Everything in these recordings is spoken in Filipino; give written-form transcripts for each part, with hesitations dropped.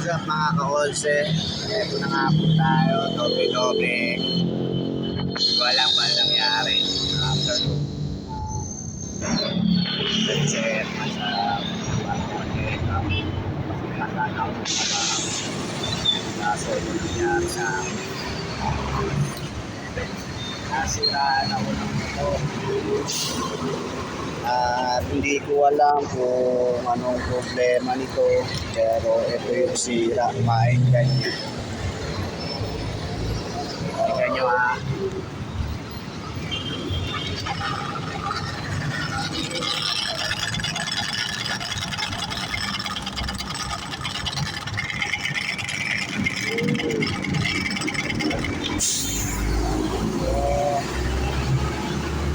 What's up mga ka-olse? Ito na nga po tayo, doble-doble. Hindi ko alam kung ano nangyari. After nag-check sa nakakana ko kaso ito nangyari sa nasiraan ako ng motor. At hindi ko alam kung anong problema nito, pero ito yung sira, pakinggan nyo. Pakinggan nyo ha.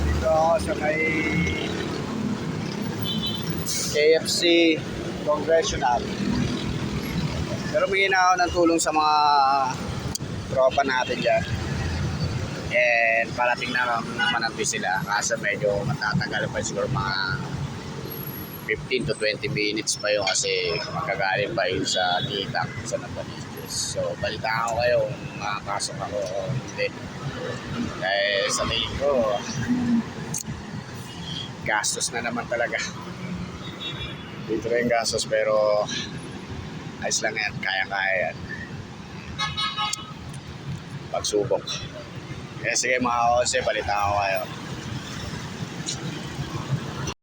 Dito ako sa may KFC Congressional. Pero may ako ng tulong sa mga tropa natin dyan. And parating na naman natin sila. Kaso medyo matatagal pa siguro mga 15 to 20 minutes pa yun kasi magkagaling pa yun sa Litak sa Nabaliches. So balitaan ko kayo kung makakasok ako o hindi. Dahil sa tingin ko gastos na naman talaga. Dito rin gastos pero ayos lang yan, kaya-kaya yan. Pagsubok. Kaya sige mga kose, balitaan ko kayo.